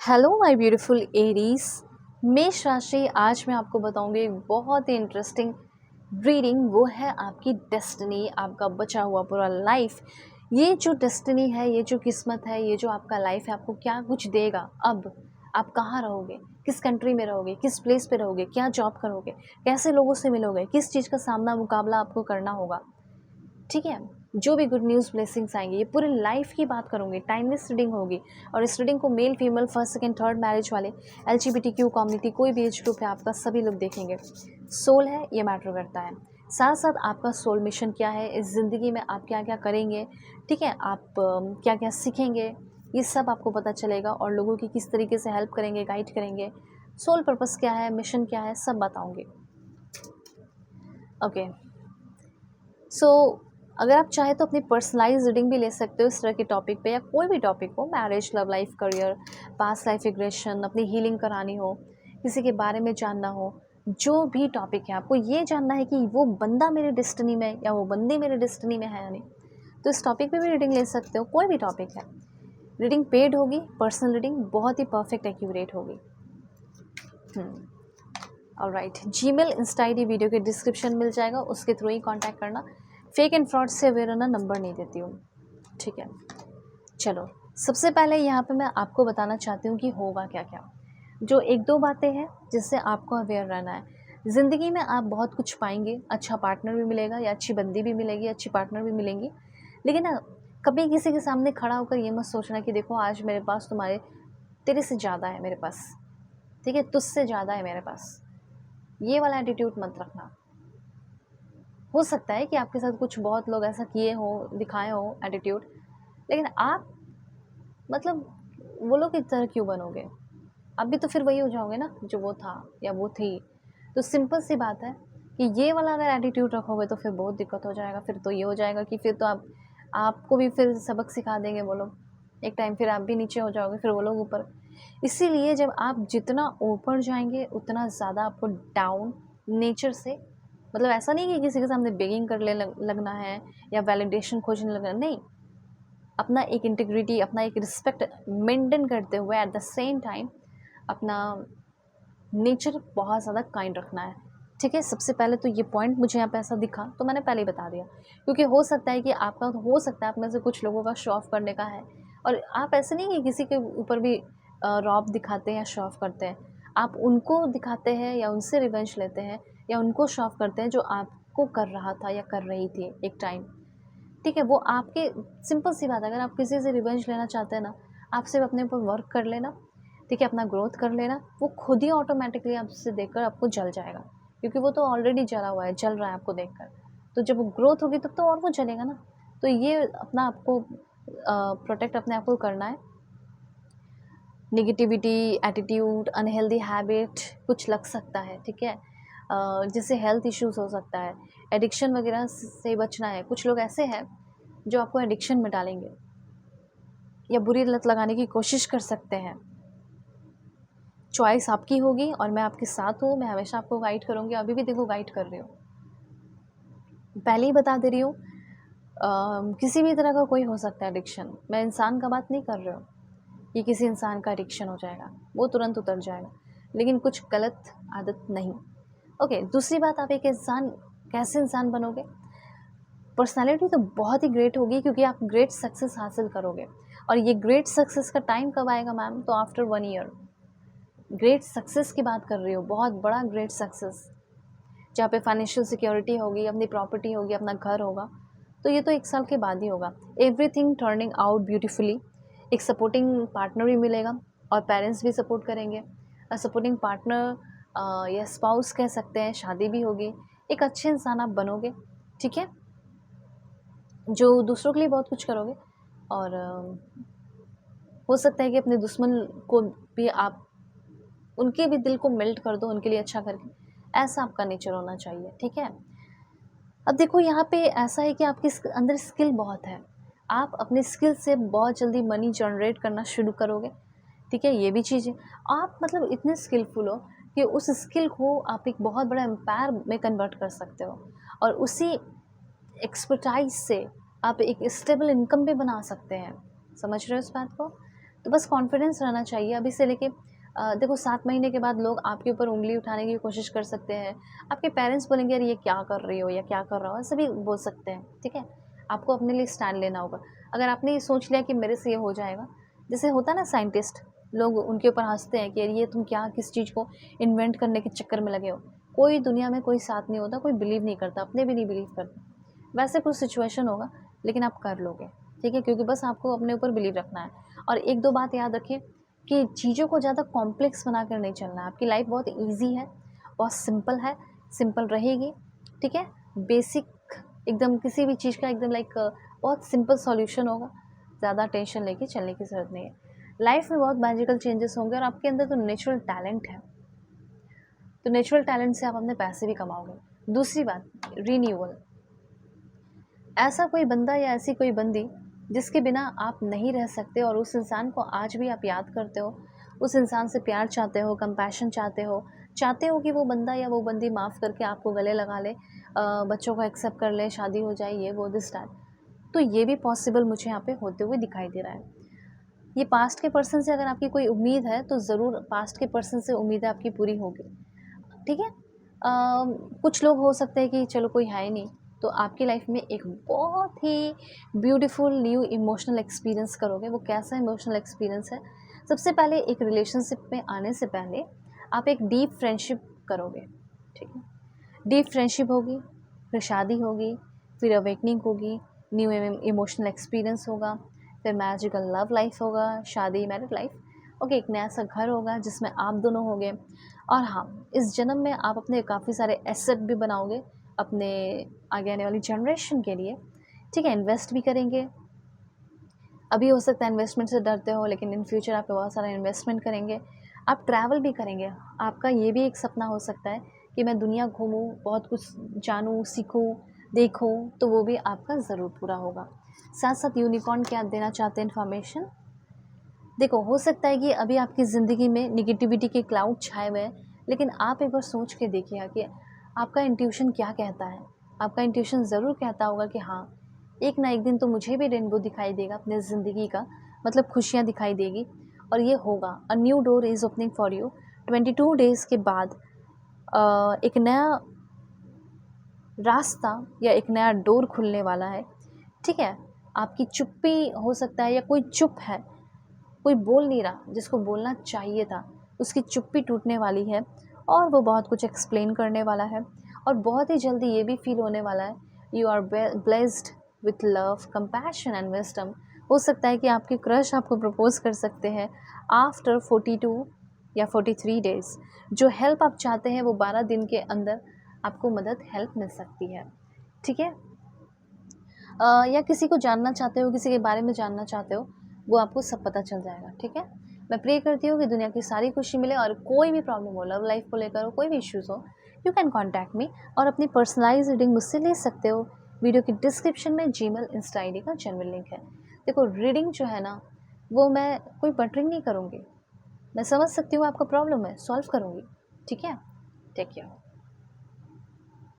Hello my beautiful Aries. मेष राशि, आज मैं आपको बताऊंगी एक बहुत ही इंटरेस्टिंग रीडिंग। वो है आपकी डेस्टिनी, आपका बचा हुआ पूरा लाइफ। ये जो डेस्टिनी है, ये जो किस्मत है, ये जो आपका लाइफ है, आपको क्या कुछ देगा। अब आप कहाँ रहोगे, किस कंट्री में रहोगे, किस प्लेस पे रहोगे, क्या जॉब करोगे, कैसे लोगों से मिलोगे, किस चीज़ का सामना मुकाबला आपको करना होगा। ठीक है, जो भी गुड न्यूज़ ब्लेसिंग्स आएंगे, ये पूरी लाइफ की बात करूँगी। टाइमलेस रीडिंग होगी और इस रीडिंग को male female first second third marriage वाले LGBTQ कम्युनिटी, कोई भी एज ग्रुप है आपका, सभी लोग देखेंगे। सोल है, ये मैटर करता है। साथ साथ आपका सोल मिशन क्या है, इस ज़िंदगी में आप क्या क्या करेंगे, ठीक है, आप क्या क्या सीखेंगे, ये सब आपको पता चलेगा। और लोगों की किस तरीके से हेल्प करेंगे, गाइड करेंगे, सोल पर्पस क्या है, मिशन क्या है, सब बताऊँगी। ओके, सो अगर आप चाहें तो अपनी पर्सनलाइज रीडिंग भी ले सकते हो इस तरह के टॉपिक पे, या कोई भी टॉपिक हो, marriage, love life, career, past life regression, अपनी हीलिंग करानी हो, किसी के बारे में जानना हो, जो भी टॉपिक है, आपको ये जानना है कि वो बंदा मेरे डेस्टिनी में या वो बंदी मेरे डेस्टिनी में है या नहीं, तो इस टॉपिक पे भी रीडिंग ले सकते हो। कोई भी टॉपिक है, रीडिंग पेड होगी, पर्सनल रीडिंग बहुत ही परफेक्ट एक्यूरेट होगी। Alright, Gmail Insta ID video के डिस्क्रिप्शन मिल जाएगा, उसके थ्रू ही कांटेक्ट करना। फेक एंड फ्रॉड से अवेयर रहना, नंबर नहीं देती हूँ, ठीक है। चलो, सबसे पहले यहाँ पे मैं आपको बताना चाहती हूँ कि होगा क्या क्या। जो एक दो बातें हैं जिससे आपको अवेयर रहना है। ज़िंदगी में आप बहुत कुछ पाएंगे, अच्छा पार्टनर भी मिलेगा या अच्छी बंदी भी मिलेगी, अच्छी पार्टनर भी मिलेंगी। लेकिन ना, कभी किसी के सामने खड़ा होकर ये मत सोचना कि देखो आज मेरे पास तेरे से ज़्यादा है मेरे पास, ठीक है, तुझसे ज़्यादा है मेरे पास। ये वाला एटीट्यूड मत रखना। हो सकता है कि आपके साथ कुछ बहुत लोग ऐसा किए हो, दिखाए हो एटीट्यूड, लेकिन आप मतलब वो लोग की तरह क्यों बनोगे। आप भी तो फिर वही हो जाओगे ना जो वो था या वो थी। तो सिंपल सी बात है कि ये वाला अगर एटीट्यूड रखोगे तो फिर बहुत दिक्कत हो जाएगा। फिर तो ये हो जाएगा कि फिर तो आपको भी फिर सबक सिखा देंगे वो लोग। एक टाइम फिर आप भी नीचे हो जाओगे, फिर वो लोग ऊपर। इसीलिए जब आप जितना ऊपर जाएंगे उतना ज़्यादा आपको डाउन नेचर से, मतलब ऐसा नहीं कि किसी के सामने बेगिंग कर ले लगना है या वैलिडेशन खोजने लगना, नहीं। अपना एक इंटीग्रिटी, अपना एक रिस्पेक्ट मेंटेन करते हुए एट द सेम टाइम अपना नेचर बहुत ज़्यादा काइंड रखना है, ठीक है। सबसे पहले तो ये पॉइंट मुझे यहाँ पे ऐसा दिखा तो मैंने पहले ही बता दिया, क्योंकि हो सकता है कि आपका, हो सकता है आप में से कुछ लोगों का शो ऑफ करने का है। और आप ऐसे नहीं कि किसी के ऊपर भी रौब दिखाते हैं या शो ऑफ करते हैं। आप उनको दिखाते हैं या उनसे रिवेंज लेते हैं या उनको शो ऑफ करते हैं जो आपको कर रहा था या कर रही थी एक टाइम, ठीक है। वो आपके, सिंपल सी बात है, अगर आप किसी से रिवेंज लेना चाहते हैं ना, आप सिर्फ अपने ऊपर वर्क कर लेना, ठीक है, अपना ग्रोथ कर लेना। वो खुद ही ऑटोमेटिकली आपसे देखकर आपको जल जाएगा, क्योंकि वो तो ऑलरेडी जला हुआ है, जल रहा है आपको देखकर। तो जब ग्रोथ होगी तब तो और वो जलेगा ना। तो ये अपना आपको प्रोटेक्ट अपने आप को करना है। नेगेटिविटी, एटीट्यूड, अनहेल्दी हैबिट कुछ लग सकता है, ठीक है, जिससे हेल्थ इश्यूज हो सकता है। एडिक्शन वगैरह से बचना है। कुछ लोग ऐसे हैं जो आपको एडिक्शन में डालेंगे या बुरी लत लगाने की कोशिश कर सकते हैं। चॉइस आपकी होगी और मैं आपके साथ हूँ, मैं हमेशा आपको गाइड करूँगी, अभी भी देखो गाइड कर रही हूँ, पहले ही बता दे रही हूँ। किसी भी तरह का कोई हो सकता है एडिक्शन, मैं इंसान का बात नहीं कर रही हूँ कि किसी इंसान का एडिक्शन हो जाएगा, वो तुरंत उतर जाएगा, लेकिन कुछ गलत आदत नहीं। ओके, दूसरी बात, आप एक इंसान, कैसे इंसान बनोगे। पर्सनालिटी तो बहुत ही ग्रेट होगी, क्योंकि आप ग्रेट सक्सेस हासिल करोगे। और ये ग्रेट सक्सेस का टाइम कब आएगा मैम, तो आफ्टर 1 ईयर। ग्रेट सक्सेस की बात कर रही हो, बहुत बड़ा ग्रेट सक्सेस, जहाँ पे फाइनेंशियल सिक्योरिटी होगी, अपनी प्रॉपर्टी होगी, अपना घर होगा, तो ये तो 1 साल के बाद ही होगा। Everything turning out beautifully. एक सपोर्टिंग पार्टनर भी मिलेगा और पेरेंट्स भी सपोर्ट करेंगे। सपोर्टिंग पार्टनर या स्पाउस कह सकते हैं, शादी भी होगी। एक अच्छे इंसान आप बनोगे, ठीक है, जो दूसरों के लिए बहुत कुछ करोगे। और हो सकता है कि अपने दुश्मन को भी आप, उनके भी दिल को मेल्ट कर दो, उनके लिए अच्छा करके। ऐसा आपका नेचर होना चाहिए, ठीक है। अब देखो, यहाँ पे ऐसा है कि आपके अंदर स्किल बहुत है। आप अपने स्किल से बहुत जल्दी मनी जनरेट करना शुरू करोगे, ठीक है। ये भी चीज़ है, आप मतलब इतने स्किलफुल हो कि उस स्किल को आप एक बहुत बड़ा एम्पायर में कन्वर्ट कर सकते हो, और उसी एक्सपर्टाइज से आप एक स्टेबल इनकम भी बना सकते हैं। समझ रहे हो इस बात को। तो बस कॉन्फिडेंस रहना चाहिए अभी से लेके देखो 7 महीने के बाद लोग आपके ऊपर उँगली उठाने की कोशिश कर सकते हैं। आपके पेरेंट्स बोलेंगे यार ये क्या कर रही हो या क्या कर रहा हो, ऐसे भी बोल सकते हैं, ठीक है? आपको अपने लिए स्टैंड लेना होगा। अगर आपने ये सोच लिया कि मेरे से ये हो जाएगा, जैसे होता है ना साइंटिस्ट, लोग उनके ऊपर हँसते हैं कि यार ये तुम क्या किस चीज़ को इन्वेंट करने के चक्कर में लगे हो। कोई दुनिया में कोई साथ नहीं होता, कोई बिलीव नहीं करता, अपने भी नहीं बिलीव करते। वैसे कुछ सिचुएशन होगा लेकिन आप कर लोगे, ठीक है? क्योंकि बस आपको अपने ऊपर बिलीव रखना है। और 1-2 बात याद रखिए कि चीज़ों को ज़्यादा कॉम्प्लेक्स बनाकर नहीं चलना है। आपकी लाइफ बहुत ईज़ी है, बहुत सिंपल है, सिंपल रहेगी, ठीक है? बेसिक एकदम किसी भी चीज़ का एकदम लाइक बहुत सिंपल सॉल्यूशन होगा। ज़्यादा टेंशन लेके चलने की ज़रूरत नहीं है। लाइफ में बहुत मैजिकल चेंजेस होंगे और आपके अंदर तो नेचुरल टैलेंट है, तो नेचुरल टैलेंट से आप अपने पैसे भी कमाओगे। दूसरी बात, रिन्यूअल। ऐसा कोई बंदा या ऐसी कोई बंदी जिसके बिना आप नहीं रह सकते और उस इंसान को आज भी आप याद करते हो, उस इंसान से प्यार चाहते हो, कंपैशन चाहते हो कि वो बंदा या वो बंदी माफ़ करके आपको गले लगा ले, बच्चों को एक्सेप्ट कर ले, शादी हो जाए, ये वो दिस टाइप। तो ये भी पॉसिबल मुझे यहाँ पे होते हुए दिखाई दे रहा है। ये पास्ट के पर्सन से अगर आपकी कोई उम्मीद है तो ज़रूर पास्ट के पर्सन से उम्मीदें आपकी पूरी होगी, ठीक है? कुछ लोग हो सकते हैं कि चलो कोई है ही नहीं, तो आपकी लाइफ में एक बहुत ही ब्यूटीफुल न्यू इमोशनल एक्सपीरियंस करोगे। वो कैसा इमोशनल एक्सपीरियंस है? सबसे पहले एक रिलेशनशिप में आने से पहले आप एक डीप फ्रेंडशिप करोगे, ठीक है? डीप फ्रेंडशिप होगी, फिर शादी होगी, फिर अवेकनिंग होगी, न्यू इमोशनल एक्सपीरियंस होगा, फिर मैजिकल लव लाइफ होगा, शादी, मैरिड लाइफ, ओके, एक नया सा घर होगा जिसमें आप दोनों होंगे। और हाँ, इस जन्म में आप अपने काफ़ी सारे एसेट भी बनाओगे अपने आगे आने वाली जनरेशन के लिए, ठीक है? इन्वेस्ट भी करेंगे। अभी हो सकता है इन्वेस्टमेंट से डरते हो, लेकिन इन फ्यूचर आप बहुत सारा इन्वेस्टमेंट करेंगे। आप ट्रैवल भी करेंगे। आपका ये भी एक सपना हो सकता है कि मैं दुनिया घूमूँ, बहुत कुछ जानूँ, सीखूँ, देखूँ, तो वो भी आपका ज़रूर पूरा होगा। साथ-साथ यूनिकॉर्न क्या देना चाहते हैं इन्फॉर्मेशन? देखो, हो सकता है कि अभी आपकी ज़िंदगी में नेगेटिविटी के क्लाउड छाए हुए हैं, लेकिन आप एक बार सोच के देखिए कि आपका इंट्यूशन क्या कहता है। आपका इंट्यूशन ज़रूर कहता होगा कि हाँ, एक ना एक दिन तो मुझे भी रेनबो दिखाई देगा अपने ज़िंदगी का, मतलब खुशियाँ दिखाई देगी और ये होगा। A new door is opening for you. 22 days के बाद एक नया रास्ता या एक नया डोर खुलने वाला है, ठीक है? आपकी चुप्पी हो सकता है या कोई चुप है, कोई बोल नहीं रहा, जिसको बोलना चाहिए था, उसकी चुप्पी टूटने वाली है और वो बहुत कुछ एक्सप्लेन करने वाला है और बहुत ही जल्दी ये भी फ़ील होने वाला है, you are blessed with love, compassion and wisdom. हो सकता है कि आपके क्रश आपको प्रपोज़ कर सकते हैं आफ्टर 42 या 43 डेज़। जो हेल्प आप चाहते हैं वो 12 दिन के अंदर आपको मदद हेल्प मिल सकती है, ठीक है? या किसी को जानना चाहते हो, किसी के बारे में जानना चाहते हो, वो आपको सब पता चल जाएगा, ठीक है? मैं प्रे करती हूँ कि दुनिया की सारी खुशी मिले और कोई भी प्रॉब्लम हो, लव लाइफ को लेकर हो, कोई भी इश्यूज़ हो, यू कैन कॉन्टैक्ट मी और अपनी पर्सनलाइज़ रीडिंग मुझसे ले सकते हो। वीडियो की डिस्क्रिप्शन में जीमेल, इंस्टा आईडी का जेन्युइन लिंक है। देखो, रीडिंग जो है ना, वो मैं कोई बटरिंग नहीं करूँगी। मैं समझ सकती हूँ आपका प्रॉब्लम है, सॉल्व करूँगी, ठीक है? Take care.